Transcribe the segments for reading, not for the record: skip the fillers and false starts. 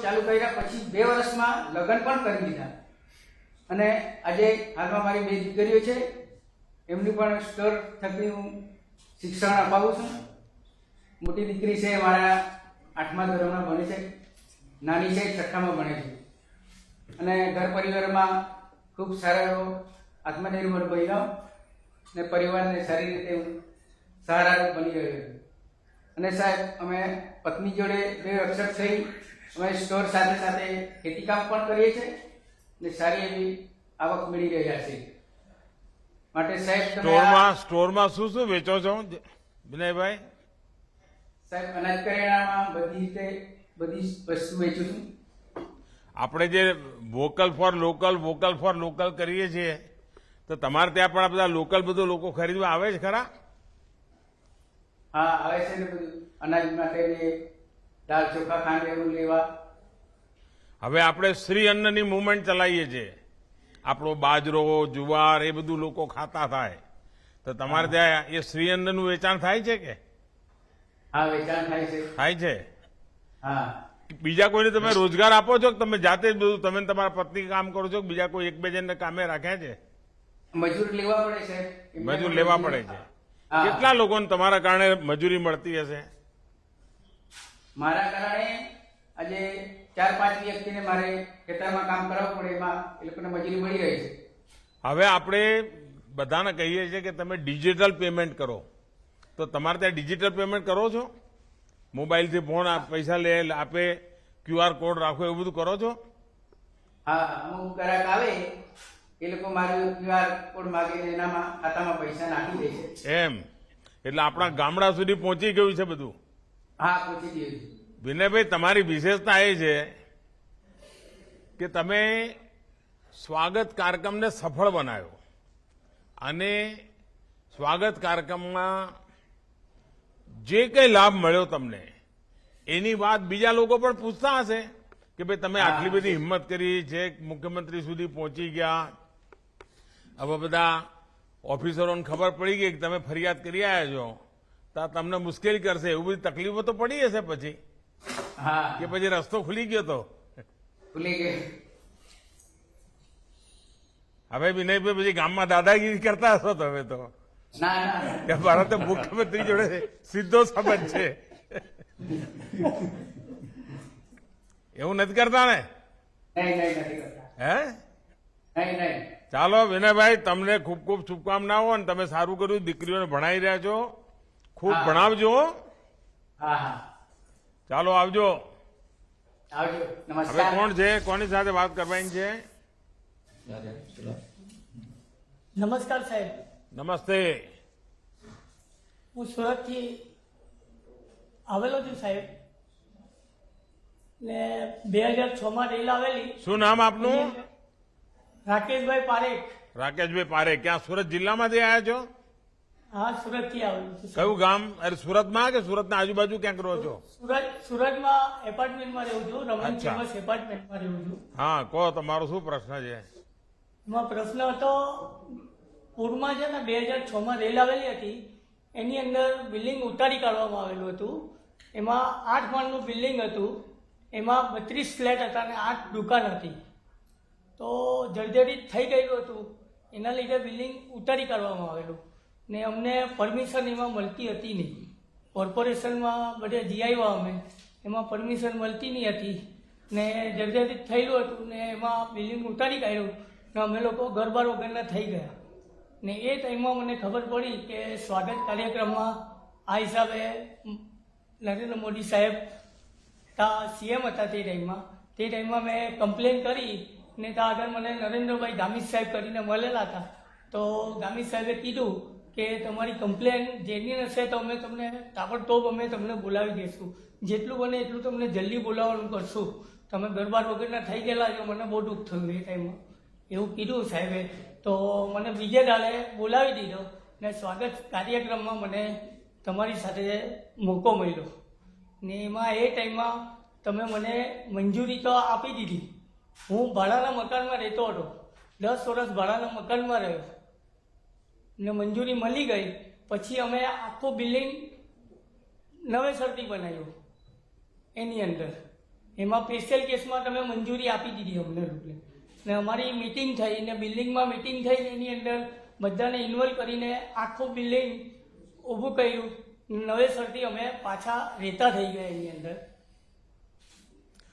ચાલુ કર્યા પછી 2 વર્ષમાં લગ્ન પણ કરી દીધા અને આજે હાલમાં મારી 2 દીકરીઓ છે, એમની પણ સ્ટોર થકી હું શિક્ષણ અપાવું છું. મોટી દીકરી છે મારા 8મા ધોરણમાં ભણે છે, નાની છે 6ઠ્ઠામાં ભણે છે અને ઘર પરિવારમાં ખૂબ સારો એવો આત્મનિર્ભર બન્યો ને પરિવારને સારી રીતે સહારારૂપ બની રહ્યો છે. અને સાહેબ અમે પત્ની જોડે 2 રક્ષક થઈ અમે સ્ટોર સાથે સાથે ખેતીકામ પણ કરીએ છીએ ને સારી એવી આવક મેળવી રહ્યા છે. માટે સાહેબ સ્ટોરમાં શું શું વેચો છો વિનયભાઈ? સાહેબ અનાજ કરિયાણામાં બધી રીતે બધી વસ્તુ વેચું છું. આપણે જે વોકલ ફોર લોકલ કરીએ છીએ તો તમારે ત્યાં પણ આ બધા લોકલ બધું લોકો ખરીદવા આવે છે ખરા? હા આવે છે ને, બધું અનાજ માટે દાળ ચોખા ખાંડ એવું લેવા. હવે આપણે શ્રી અન્નની મુવમેન્ટ ચલાવીએ છીએ. આપણો બાજરો જુવાર એ બધું લોકો ખાતા થાય તો તમારે ત્યાં એ શ્રી અન્નનું વેચાણ થાય છે કે? હા વેચાણ થાય છે. થાય છે. હા. બીજા કોઈને તમે રોજગાર આપો છો કે તમે જાતે જ બધું તમે તમારા પત્ની કામ કરો છો કે બીજા કોઈ 1-2 જણને કામે રાખ્યા છે? મજૂર લેવા પડે છે. મજૂર લેવા પડે છે. કેટલા લોકોને તમારા કારણે મજૂરી મળતી હશે? મારા કારણે આજે 4-5 વ્યક્તિને મારે ખેતરમાં કામ કરાવવું પડે, એમાં એ લોકોને મજૂરી મળી રહી છે. હવે આપણે બધાને કહીએ છીએ કે તમે ડિજિટલ પેમેન્ટ કરો, તો તમારે ત્યાં ડિજિટલ પેમેન્ટ કરો છો? મોબાઈલથી ફોન પૈસા લે આપે, QR કોડ રાખો એવું બધું કરો છો? હા, અમુક ગ્રાહક આવે એ લોકો મારું QR કોડ માગીને એનામાં ખાતામાં પૈસા નાખી દે છે. એમ એટલે આપણા ગામડા સુધી પહોંચી ગયું છે બધું? હા પહોંચી ગયું છે. વિનયભાઈ, તમારી વિશેષતા એ છે કે તમે સ્વાગત કાર્યક્રમને સફળ બનાવ્યો અને સ્વાગત કાર્યક્રમમાં જે કંઈ લાભ મળ્યો તમને એની વાત બીજા લોકો પણ પૂછતા હશે કે ભાઈ તમે આટલી બધી હિંમત કરી છે, મુખ્યમંત્રી સુધી પહોંચી ગયા, હવે બધા ઓફિસરોને ખબર પડી ગઈ કે તમે ફરિયાદ કરી આવ્યા છો તો તમને મુશ્કેલી કરશે, એવું બધી તકલીફો તો પડી હશે પછી? હા. કે પછી રસ્તો ખુલી ગયો તો? ખુલી ગયો. હવે વિનયભાઈ પછી ગામમાં દાદાગીરી કરતા હશો તો? હવે તો ના ના કે મારા તો મુખ્યમંત્રી જોડે સીધો સંબંધ છે એવું નથી કરતા ને? નહીં નથી કરતા. હે નહીં. ચાલો વિનયભાઈ, તમને ખૂબ ખૂબ શુભકામનાઓ અને તમે સારું કર્યું, દીકરીઓને ભણાવી રહ્યા છો, ખૂબ ભણાવજો. હા હા. ચાલો આવજો. આવજો. હવે નમસ્કાર. કોણ છે, કોની સાથે વાત કરવાની છે? નમસ્કાર સાહેબ, નમસ્તે. હું સુરતથી આવેલો છું સાહેબ ને 2006માં રેલ આવેલી. શું નામ આપનું? રાકેશભાઈ પારેખ. રાકેશભાઈ પારેખ. ક્યાં સુરત જિલ્લામાંથી આવ્યા છો? હા, સુરતથી આવેલું છું. કયું ગામ? અરે સુરતમાં કે સુરતના આજુબાજુ ક્યાંક રહો છો? સુરતમાં એપાર્ટમેન્ટમાં રહું છું, રમણ અચ્છા. ફેમસ એપાર્ટમેન્ટમાં રહું છું. હા, કહો તમારો શું પ્રશ્ન છે? એમાં પ્રશ્ન હતો, પૂરમાં છે ને 2006માં રેલ આવેલી હતી, એની અંદર બિલ્ડિંગ ઉતારી કાઢવામાં આવેલું હતું. એમાં 8 માળનું બિલ્ડિંગ હતું, એમાં 32 ફ્લેટ હતા અને 8 દુકાન હતી. તો જર્જરિત થઈ ગયેલું હતું, એના લીધે બિલ્ડિંગ ઉતારી કાઢવામાં આવેલું ને અમને પરમિશન એમાં મળતી હતી નહીં. કોર્પોરેશનમાં બધે જઈ આવ્યા અમે, એમાં પરમિશન મળતી નહીં હતી ને જર્જરિત થયેલું હતું ને એમાં બિલ્ડિંગ ઉતારી કાઢ્યું ને અમે લોકો ઘરબાર વગરના થઈ ગયા. ને એ ટાઈમમાં મને ખબર પડી કે સ્વાગત કાર્યક્રમમાં આ હિસાબે નરેન્દ્ર મોદી સાહેબ CM હતા તે ટાઈમમાં મેં કમ્પ્લેન કરી ને ત્યાં આગળ મને નરેન્દ્રભાઈ ગામિત સાહેબ કરીને મળેલા હતા. તો ગામિત સાહેબે કીધું કે તમારી કમ્પ્લેન જેની હશે તો અમે તમને તાબડતોબ અમે તમને બોલાવી દઈશું, જેટલું બને એટલું તમને જલ્દી બોલાવવાનું કરશું, તમે ઘરબાર વગરના થઈ ગયેલા છો. મને બહુ દુઃખ થયું એ ટાઈમમાં, એવું કીધું સાહેબે. તો મને બીજે દાડે બોલાવી દીધો ને સ્વાગત કાર્યક્રમમાં મને તમારી સાથે મોકો મળ્યો ને એમાં એ ટાઈમમાં તમે મને મંજૂરી તો આપી દીધી. હું ભાડાના મકાનમાં રહેતો હતો, 10 વર્ષ ભાડાના મકાનમાં રહ્યો ને મંજૂરી મળી ગઈ. પછી અમે આખું બિલ્ડિંગ નવેસરથી બનાવ્યું એની અંદર એમાં સ્પેશિયલ કેસમાં તમે મંજૂરી આપી દીધી અમને લોકોને. ને અમારી મિટિંગ થઈ ને બિલ્ડિંગમાં મિટિંગ થઈ ને એની અંદર બધાને ઇન્વોલ્વ કરીને આખું બિલ્ડિંગ ઊભું કર્યું. નવેસરથી અમે પાછા રહેતા થઈ ગયા એની અંદર.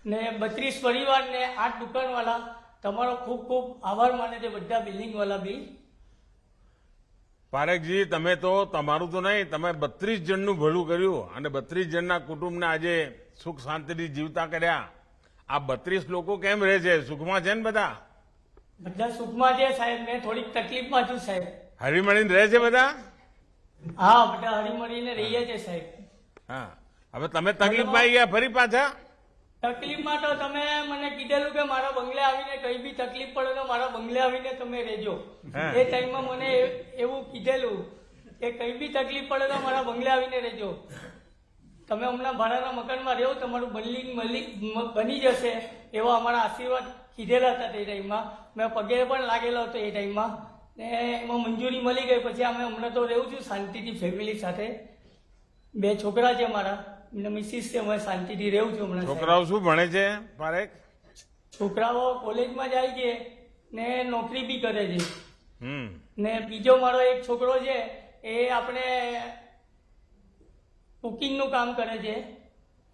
ને 32 પરિવાર ને 8 દુકાનવાળા તમારો ખૂબ ખૂબ આભાર માને છે બધા બિલ્ડિંગવાળા બી. પારેખજી, તમે તો તમારું તો નહીં, તમે 32 જણનું ભલું કર્યું અને 32 જણના કુટુંબને આજે સુખ શાંતિથી જીવતા કર્યા. આ 32 લોકો કેમ રહે છે? સુખમાં છે ને બધા? બધા સુખમાં છે સાહેબ. મેં થોડીક તકલીફમાં છું સાહેબ. હળીમળીને રહે છે બધા? હા, બધા હળીમળીને રહીએ છે સાહેબ. હા, હવે તમે તકલીફમાં આવી ગયા ફરી પાછા? તકલીફમાં તો તમે મને કીધેલું કે મારા બંગલે આવીને કઈ બી તકલીફ પડે તો મારા બંગલે આવીને તમે રહેજો. હા. એ ટાઈમમાં મને એવું કીધેલું કે કઈ બી તકલીફ પડે તો મારા બંગલે આવીને રહેજો. તમે હમણાં ભાડાના મકાનમાં રહો, તમારું બિલ્ડિંગ બની જશે એવા અમારા આશીર્વાદ કીધેલા હતા તે ટાઈમમાં. મેં પગે પણ લાગેલો હતો એ ટાઈમમાં ને એમાં મંજૂરી મળી ગઈ. પછી અમે હમણાં તો રહું છું શાંતિથી ફેમિલી સાથે. 2 છોકરા છે મારા ને મિસિસ છે. અમે શાંતિથી રહું છું હમણાં. છોકરાઓ શું ભણે છે પારેખ? છોકરાઓ કોલેજમાં જાય છે ને નોકરી બી કરે છે. હમ. ને બીજો મારો એક છોકરો છે એ આપણે કુકિંગનું કામ કરે છે.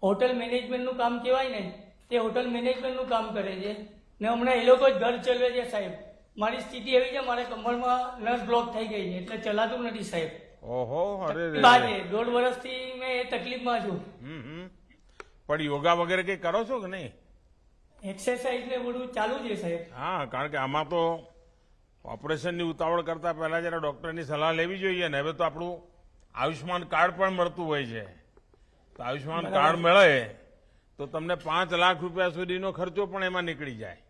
હોટલ મેનેજમેન્ટનું કામ કહેવાય ને, તે હોટલ મેનેજમેન્ટનું કામ કરે છે. ને હમણાં એ લોકો જ ઘર ચલાવે છે સાહેબ. મારી સ્થિતિ એવી છે, મારે કમરમાં નસ બ્લોક થઈ ગઈ છે એટલે ચલાતું નથી સાહેબ. ઓહો, અરે રે. 1.5 વર્ષથી મેં એ તકલીફમાં છું. પણ યોગા વગેરે કઈ કરો છો કે નહીં? એક્સરસાઇઝ ને બધું ચાલુ છે સાહેબ. હા, કારણ કે આમાં તો ઓપરેશનની ઉતાવળ કરતા પહેલા જરા ડોક્ટરની સલાહ લેવી જોઈએ ને. હવે તો આપણું આયુષ્માન કાર્ડ પણ મળતું હોય છે. તો આયુષ્માન કાર્ડ મળે તો તમને 5 લાખ રૂપિયા સુધીનો ખર્ચો પણ એમાં નીકળી જાય.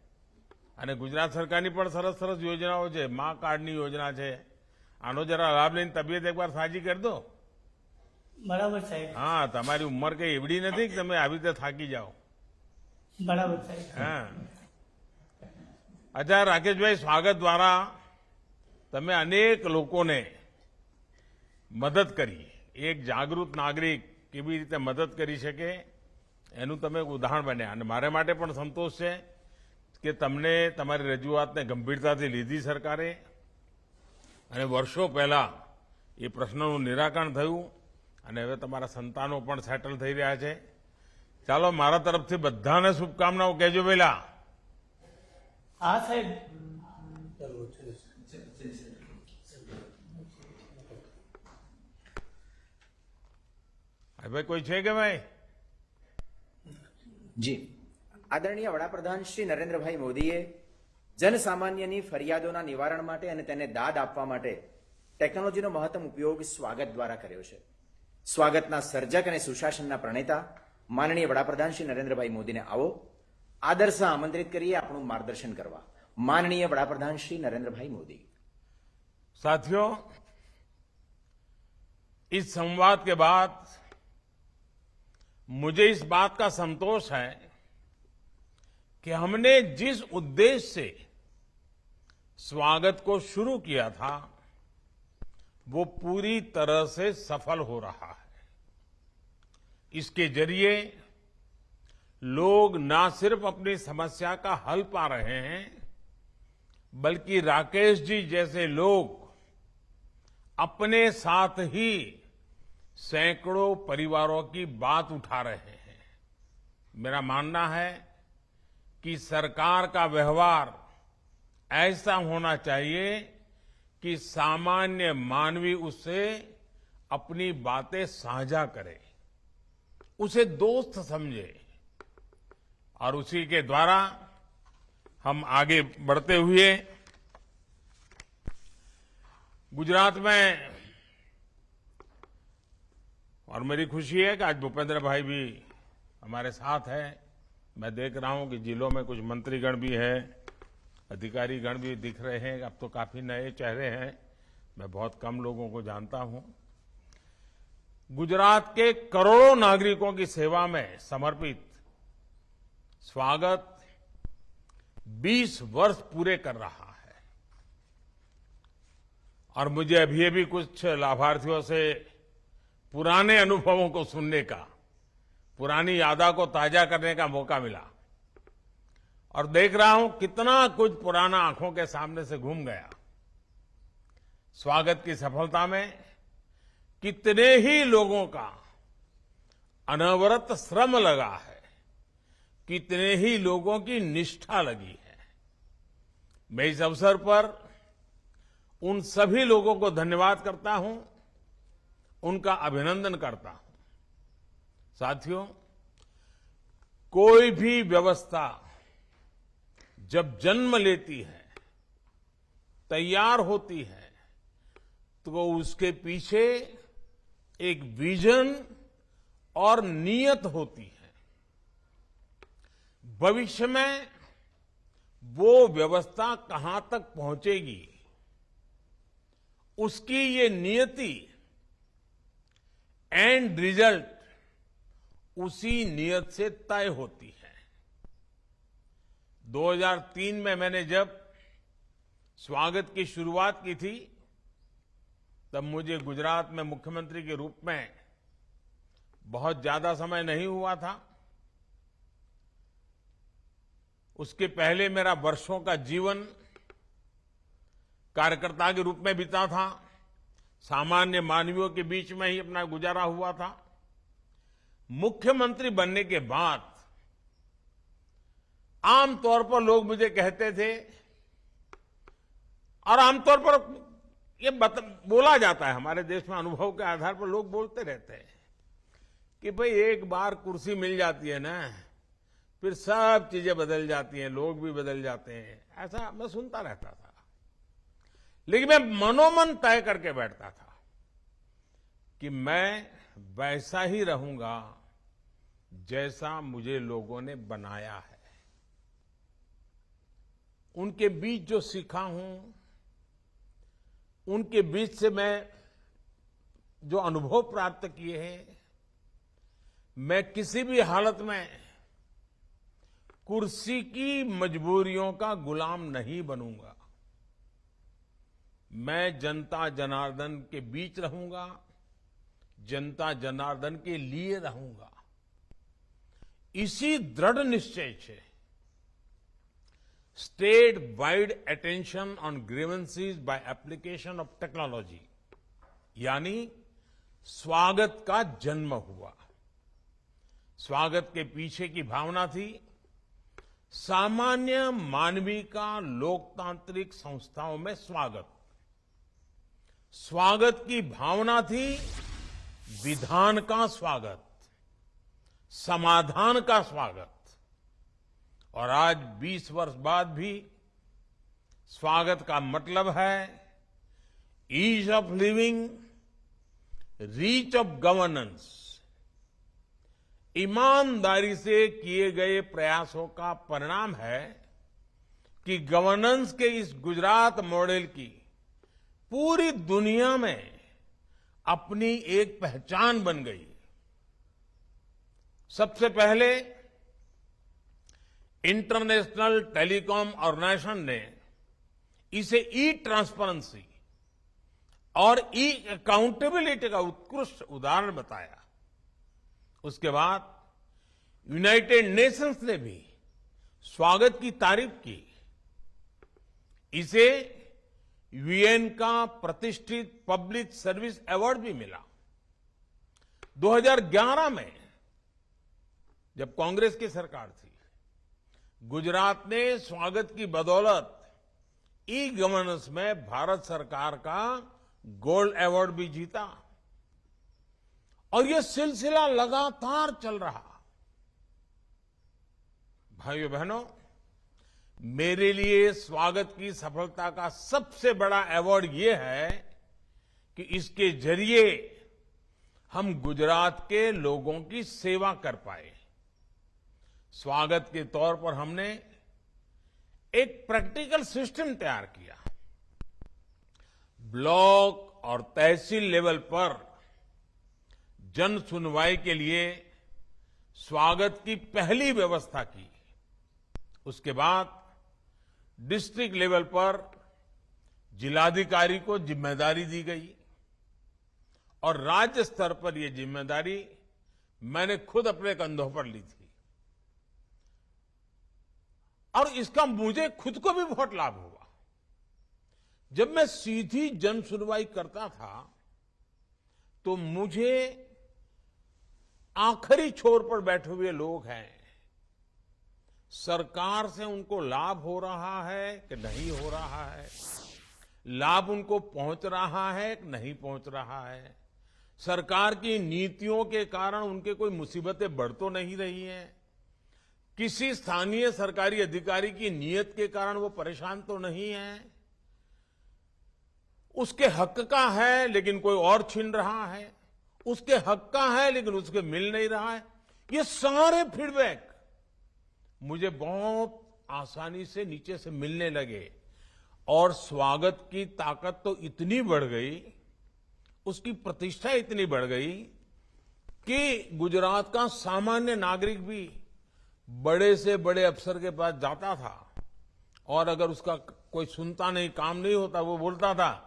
અને ગુજરાત સરકારની પણ સરસ સરસ યોજનાઓ છે. મા કાર્ડની યોજના છે. આનો જરા લાભ લઈને તબિયત એકવાર સાજી કરી દો. બરાબર સાહેબ. હા, તમારી ઉંમર કઈ એવડી નથી કે તમે આવી રીતે થાકી જાઓ. બરાબર સાહેબ. હા. અચ્છા રાકેશભાઈ, સ્વાગત દ્વારા તમે અનેક લોકોને મદદ કરી. એક જાગૃત નાગરિક કેવી રીતે મદદ કરી શકે એનું તમે એક ઉદાહરણ બન્યા. અને મારે માટે પણ સંતોષ છે કે તમને તમારી રજૂઆતને ગંભીરતાથી લીધી સરકારે અને વર્ષો પહેલા એ પ્રશ્નનું નિરાકરણ થયું અને હવે તમારા સંતાનો પણ સેટલ થઈ રહ્યા છે. ચાલો, મારા તરફથી બધાને શુભકામનાઓ કહેજો પહેલા. હા સાહેબ. ભાઈ કોઈ છે કે ભાઈ? જી, આદરણીય વડાપ્રધાન શ્રી નરેન્દ્રભાઈ મોદીએ જનસામાન્યની ફરિયાદોના નિવારણ માટે અને તેને દાદ આપવા માટે ટેકનોલોજીનો મહત્તમ ઉપયોગ સ્વાગત દ્વારા કર્યો છે. સ્વાગતના સર્જક અને સુશાસનના પ્રણેતા માનનીય વડાપ્રધાન શ્રી નરેન્દ્રભાઈ મોદીને આવો આદરસહ આમંત્રિત કરીએ આપણું માર્ગદર્શન કરવા. माननीय वडाप्रधान श्री नरेंद्र भाई मोदी। साथियों, इस संवाद के बाद मुझे इस बात का संतोष है कि हमने जिस उद्देश्य से स्वागत को शुरू किया था वो पूरी तरह से सफल हो रहा है। इसके जरिए लोग न सिर्फ अपनी समस्या का हल पा रहे हैं, बल्कि राकेश जी जैसे लोग अपने साथ ही सैकड़ों परिवारों की बात उठा रहे हैं। मेरा मानना है कि सरकार का व्यवहार ऐसा होना चाहिए कि सामान्य मानवी उससे अपनी बातें साझा करे, उसे दोस्त समझे, और उसी के द्वारा हम आगे बढ़ते हुए गुजरात में, और मेरी खुशी है कि आज भूपेंद्र भाई भी हमारे साथ हैं। मैं देख रहा हूं कि जिलों में कुछ मंत्रीगण भी हैं, अधिकारी गण भी दिख रहे हैं। अब तो काफी नए चेहरे हैं, मैं बहुत कम लोगों को जानता हूं। गुजरात के करोड़ों नागरिकों की सेवा में समर्पित स्वागत 20 वर्ष पूरे कर रहा है, और मुझे अभी भी कुछ लाभार्थियों से पुराने अनुभवों को सुनने का पुरानी यादों को ताजा करने का मौका मिला और देख रहा हूं कितना कुछ पुराना आंखों के सामने से घूम गया। स्वागत की सफलता में कितने ही लोगों का अनवरत श्रम लगा है, कितने ही लोगों की निष्ठा लगी है। मैं इस अवसर पर उन सभी लोगों को धन्यवाद करता हूं, उनका अभिनंदन करता हूं। साथियों, कोई भी व्यवस्था जब जन्म लेती है, तैयार होती है, तो उसके पीछे एक विजन और नीयत होती है। भविष्य में वो व्यवस्था कहां तक पहुंचेगी, उसकी ये नियति एंड रिजल्ट उसी नियत से तय होती है। 2003 में मैंने जब स्वागत की शुरुआत की थी, तब मुझे गुजरात में मुख्यमंत्री के रूप में बहुत ज्यादा समय नहीं हुआ था। उसके पहले मेरा वर्षों का जीवन कार्यकर्ता के रूप में बीता था, सामान्य मानवियों के बीच में ही अपना गुजारा हुआ था। मुख्यमंत्री बनने के बाद आमतौर पर लोग मुझे कहते थे, और आमतौर पर ये बोला जाता है हमारे देश में, अनुभव के आधार पर लोग बोलते रहते हैं कि भाई एक बार कुर्सी मिल जाती है ना, फिर सब चीजें बदल जाती हैं, लोग भी बदल जाते हैं। ऐसा मैं सुनता रहता था, लेकिन मैं मनोमन तय करके बैठता था कि मैं वैसा ही रहूंगा जैसा मुझे लोगों ने बनाया है। उनके बीच जो सीखा हूं, उनके बीच से मैं जो अनुभव प्राप्त किए हैं, मैं किसी भी हालत में कुर्सी की मजबूरियों का गुलाम नहीं बनूंगा। मैं जनता जनार्दन के बीच रहूंगा, जनता जनार्दन के लिए रहूंगा। इसी दृढ़ निश्चय से state wide attention on grievances by application of technology यानी स्वागत का जन्म हुआ। स्वागत के पीछे की भावना थी सामान्य मानवीय का लोकतांत्रिक संस्थाओं में स्वागत। स्वागत की भावना थी विधान का स्वागत, समाधान का स्वागत। और आज 20 वर्ष बाद भी स्वागत का मतलब है ease of living, reach of governance. ईमानदारी से किए गए प्रयासों का परिणाम है कि गवर्नेंस के इस गुजरात मॉडल की पूरी दुनिया में अपनी एक पहचान बन गई। सबसे पहले इंटरनेशनल टेलीकॉम ऑर्गेनाइजेशन ने इसे ई ट्रांसपेरेंसी और ई अकाउंटेबिलिटी का उत्कृष्ट उदाहरण बताया। उसके बाद यूनाइटेड नेशंस ने भी स्वागत की तारीफ की। इसे यूएन का प्रतिष्ठित पब्लिक सर्विस अवार्ड भी मिला। 2011 में जब कांग्रेस की सरकार थी, गुजरात ने स्वागत की बदौलत ई गवर्नेंस में भारत सरकार का गोल्ड अवार्ड भी जीता। और यह सिलसिला लगातार चल रहा। भाइयों बहनों, मेरे लिए स्वागत की सफलता का सबसे बड़ा अवार्ड यह है कि इसके जरिए हम गुजरात के लोगों की सेवा कर पाए। स्वागत के तौर पर हमने एक प्रैक्टिकल सिस्टम तैयार किया। ब्लॉक और तहसील लेवल पर जन सुनवाई के लिए स्वागत की पहली व्यवस्था की। उसके बाद डिस्ट्रिक्ट लेवल पर जिलाधिकारी को जिम्मेदारी दी गई और राज्य स्तर पर यह जिम्मेदारी मैंने खुद अपने कंधों पर ली थी और इसका मुझे खुद को भी बहुत लाभ हुआ। जब मैं सीधी जन सुनवाई करता था तो मुझे आखिरी छोर पर बैठे हुए लोग हैं, सरकार से उनको लाभ हो रहा है कि नहीं हो रहा है, लाभ उनको पहुंच रहा है कि नहीं पहुंच रहा है, सरकार की नीतियों के कारण उनके कोई मुसीबतें बढ़ तो नहीं रही हैं, किसी स्थानीय सरकारी अधिकारी की नीयत के कारण वो परेशान तो नहीं है, उसके हक का है लेकिन कोई और छीन रहा है, उसके हक का है लेकिन उसके मिल नहीं रहा है। ये सारे फीडबैक मुझे बहुत आसानी से नीचे से मिलने लगे और स्वागत की ताकत तो इतनी बढ़ गई, उसकी प्रतिष्ठा इतनी बढ़ गई कि गुजरात का सामान्य नागरिक भी बड़े से बड़े अफसर के पास जाता था और अगर उसका कोई सुनता नहीं, काम नहीं होता, वो बोलता था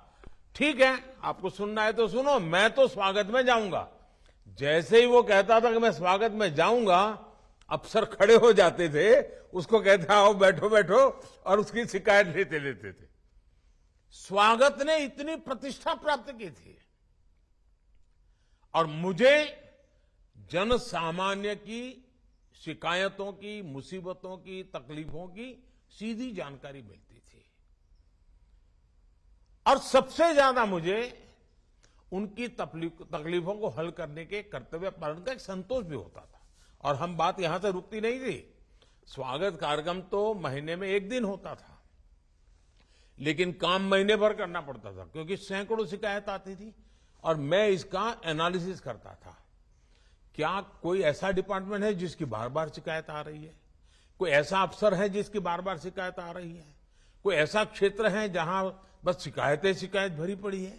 ठीक है आपको सुनना है तो सुनो, मैं तो स्वागत में जाऊंगा। जैसे ही वो कहता था कि मैं स्वागत में जाऊंगा, अफसर खड़े हो जाते थे, उसको कहते आओ बैठो बैठो और उसकी शिकायत लेते लेते थे। स्वागत ने इतनी प्रतिष्ठा प्राप्त की थी और मुझे जन सामान्य की शिकायतों की, मुसीबतों की, तकलीफों की सीधी जानकारी मिलती थी और सबसे ज्यादा मुझे उनकी तकलीफों को हल करने के कर्तव्य पालन का एक संतोष भी होता था। और हम बात यहां से रुकती नहीं थी। स्वागत कार्यक्रम तो महीने में एक दिन होता था, लेकिन काम महीने भर करना पड़ता था क्योंकि सैकड़ों शिकायत आती थी और मैं इसका एनालिसिस करता था। क्या कोई ऐसा डिपार्टमेंट है जिसकी बार बार शिकायत आ रही है? कोई ऐसा अफसर है जिसकी बार बार शिकायत आ रही है? कोई ऐसा क्षेत्र है जहां बस शिकायत भरी पड़ी है?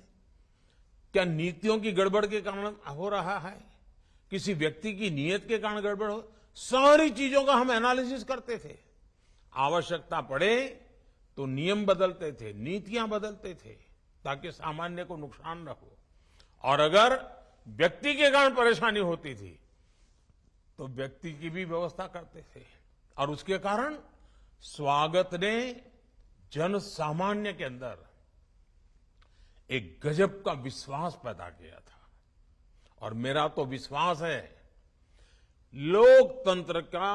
क्या नीतियों की गड़बड़ के कारण हो रहा है? किसी व्यक्ति की नीयत के कारण गड़बड़ हो? सारी चीजों का हम एनालिसिस करते थे। आवश्यकता पड़े तो नियम बदलते थे, नीतियां बदलते थे ताकि सामान्य को नुकसान न हो। और अगर व्यक्ति के कारण परेशानी होती थी तो व्यक्ति की भी व्यवस्था करते थे और उसके कारण स्वागत ने जन सामान्य के अंदर एक गजब का विश्वास पैदा किया था। और मेरा तो विश्वास है लोकतंत्र का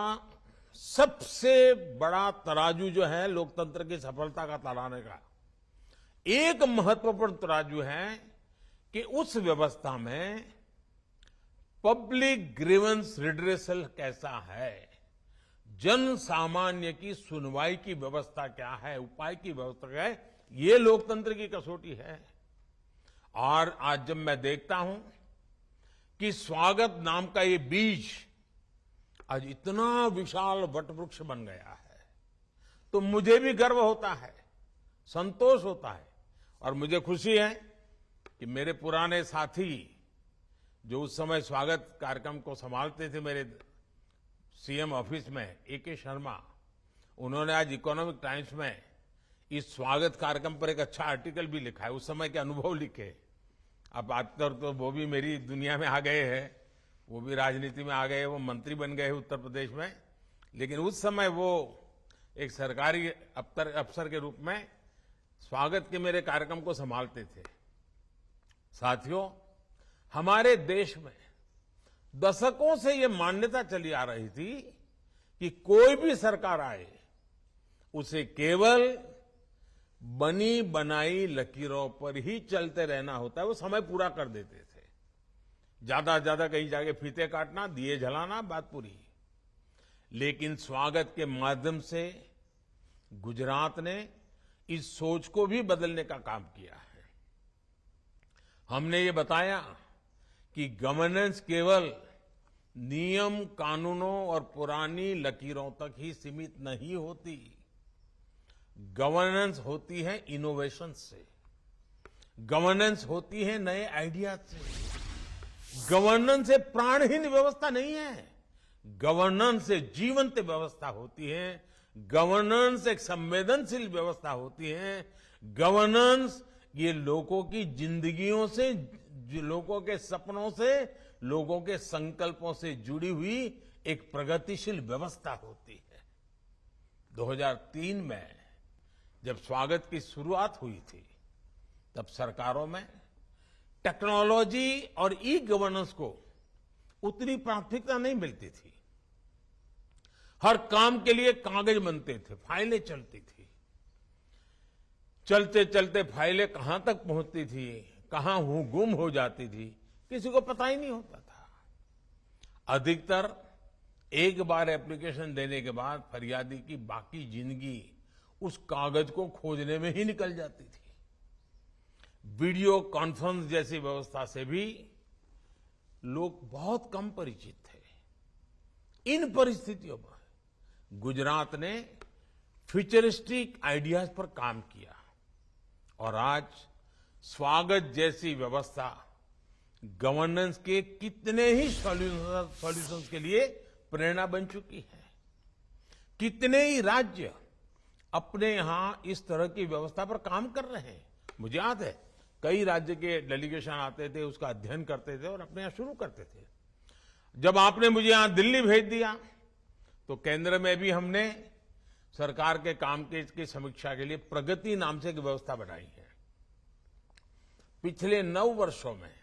सबसे बड़ा तराजू जो है, लोकतंत्र की सफलता का तराने का एक महत्वपूर्ण तराजू है कि उस व्यवस्था में पब्लिक ग्रीवेंस रिड्रेसल कैसा है, जन सामान्य की सुनवाई की व्यवस्था क्या है, उपाय की व्यवस्था क्या है, ये लोकतंत्र की कसौटी है। और आज जब मैं देखता हूं कि स्वागत नाम का ये बीज आज इतना विशाल वटवृक्ष बन गया है तो मुझे भी गर्व होता है, संतोष होता है और मुझे खुशी है कि मेरे पुराने साथी जो उस समय स्वागत कार्यक्रम को संभालते थे मेरे सीएम ऑफिस में, ए.के. शर्मा, उन्होंने आज इकोनॉमिक टाइम्स में इस स्वागत कार्यक्रम पर एक अच्छा आर्टिकल भी लिखा है, उस समय के अनुभव लिखे। अब आजकल तो वो भी मेरी दुनिया में आ गए हैं, वो भी राजनीति में आ गए, वो मंत्री बन गए उत्तर प्रदेश में, लेकिन उस समय वो एक सरकारी अफसर के रूप में स्वागत के मेरे कार्यक्रम को संभालते थे। साथियों, हमारे देश में दशकों से ये मान्यता चली आ रही थी कि कोई भी सरकार आए उसे केवल बनी बनाई लकीरों पर ही चलते रहना होता है, वो समय पूरा कर देते थे। ज्यादा ज्यादा कहीं जाके फीते काटना, दिए जलाना, बात पूरी। लेकिन स्वागत के माध्यम से गुजरात ने इस सोच को भी बदलने का काम किया है। हमने ये बताया कि गवर्नेंस केवल नियम कानूनों और पुरानी लकीरों तक ही सीमित नहीं होती। गवर्नेंस होती है इनोवेशन से, गवर्नेंस होती है नए आइडियाज से। गवर्नेंस एक प्राणहीन व्यवस्था नहीं है, गवर्नेंस एक जीवंत व्यवस्था होती है। गवर्नेंस एक संवेदनशील व्यवस्था होती है। गवर्नेंस ये लोगों की जिंदगियों से, लोगों के सपनों से लोगों के संकल्पों से जुड़ी हुई एक प्रगतिशील व्यवस्था होती है। 2003 में जब स्वागत की शुरुआत हुई थी, तब सरकारों में टेक्नोलॉजी और ई गवर्नेंस को उतनी प्राथमिकता नहीं मिलती थी। हर काम के लिए कागज बनते थे, फाइलें चलती थी। चलते चलते फाइलें कहां तक पहुंचती थी, कहां गुम हो जाती थी, किसी को पता ही नहीं होता था। अधिकतर एक बार एप्लीकेशन देने के बाद फरियादी की बाकी जिंदगी उस कागज को खोजने में ही निकल जाती थी। वीडियो कॉन्फ्रेंस जैसी व्यवस्था से भी लोग बहुत कम परिचित थे। इन परिस्थितियों में गुजरात ने फ्यूचरिस्टिक आइडियाज पर काम किया और आज स्वागत जैसी व्यवस्था गवर्नेंस के कितने ही सॉल्यूशंस के लिए प्रेरणा बन चुकी है। कितने ही राज्य अपने यहां इस तरह की व्यवस्था पर काम कर रहे हैं। मुझे याद है कई राज्य के डेलीगेशन आते थे, उसका अध्ययन करते थे और अपने यहां शुरू करते थे। जब आपने मुझे यहां दिल्ली भेज दिया तो केंद्र में भी हमने सरकार के काम की समीक्षा के लिए प्रगति नाम से एक व्यवस्था बनाई है। पिछले 9 वर्षों में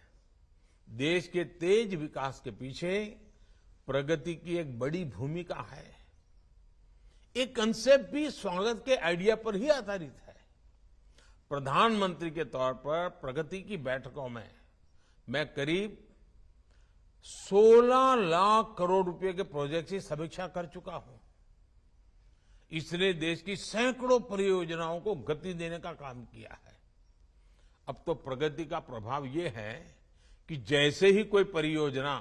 देश के तेज विकास के पीछे प्रगति की एक बड़ी भूमिका है। एक कंसेप्ट भी स्वागत के आइडिया पर ही आधारित है। प्रधानमंत्री के तौर पर प्रगति की बैठकों में मैं करीब 16 लाख करोड़ रुपए के प्रोजेक्ट की समीक्षा कर चुका हूं। इसने देश की सैकड़ों परियोजनाओं को गति देने का काम किया है। अब तो प्रगति का प्रभाव यह है कि जैसे ही कोई परियोजना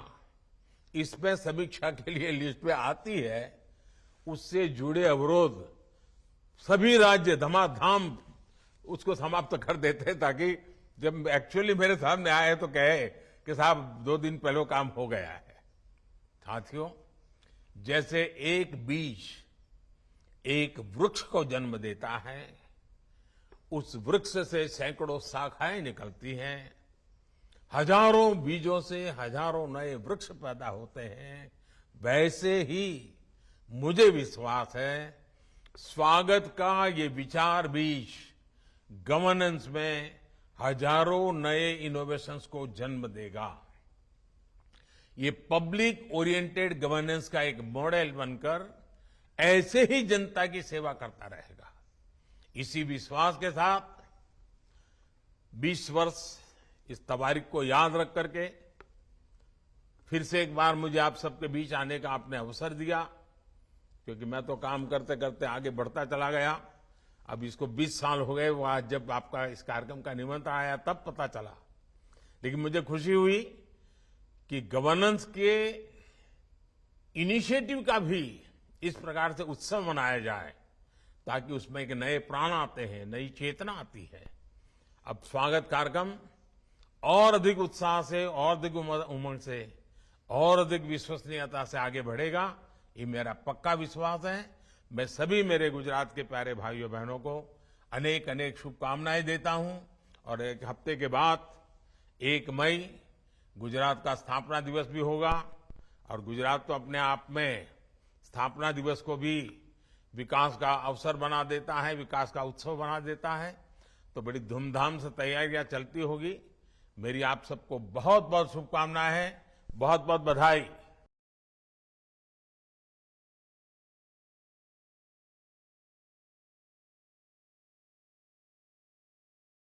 इसमें समीक्षा के लिए लिस्ट पे आती है, उससे जुड़े अवरोध सभी राज्य धमाधम उसको समाप्त कर देते हैं, ताकि जब एक्चुअली मेरे सामने आए तो कहे कि साहब 2 दिन पहले काम हो गया है। साथियों, जैसे एक बीज एक वृक्ष को जन्म देता है, उस वृक्ष से सैकड़ों शाखाएं निकलती हैं, हजारों बीजों से हजारों नए वृक्ष पैदा होते हैं, वैसे ही मुझे विश्वास है स्वागत का ये विचार बीज गवर्नेंस में हजारों नए इनोवेशंस को जन्म देगा। ये पब्लिक ओरिएंटेड गवर्नेंस का एक मॉडल बनकर ऐसे ही जनता की सेवा करता रहेगा। इसी विश्वास के साथ 20 वर्ष इस तारीख को याद रख करके फिर से एक बार मुझे आप सबके बीच आने का आपने अवसर दिया, क्योंकि मैं तो काम करते करते आगे बढ़ता चला गया। अब इसको 20 साल हो गए, वो आज जब आपका इस कार्यक्रम का निमंत्रण आया तब पता चला। लेकिन मुझे खुशी हुई कि गवर्नेंस के इनिशिएटिव का भी इस प्रकार से उत्सव मनाया जाए, ताकि उसमें एक नए प्राण आते हैं, नई चेतना आती है। अब स्वागत कार्यक्रम और अधिक उत्साह से, और अधिक उमंग से, और अधिक विश्वसनीयता से आगे बढ़ेगा, ये मेरा पक्का विश्वास है। मैं सभी मेरे गुजरात के प्यारे भाइयों बहनों को अनेक अनेक शुभकामनाएं देता हूं। और एक हफ्ते के बाद 1 मई गुजरात का स्थापना दिवस भी होगा, और गुजरात तो अपने आप में स्थापना दिवस को भी विकास का अवसर बना देता है, विकास का उत्सव बना देता है। तो बड़ी धूमधाम से तैयारियां चलती होगी। मेरी आप सबको बहुत बहुत शुभकामनाएं हैं, बहुत बहुत बधाई।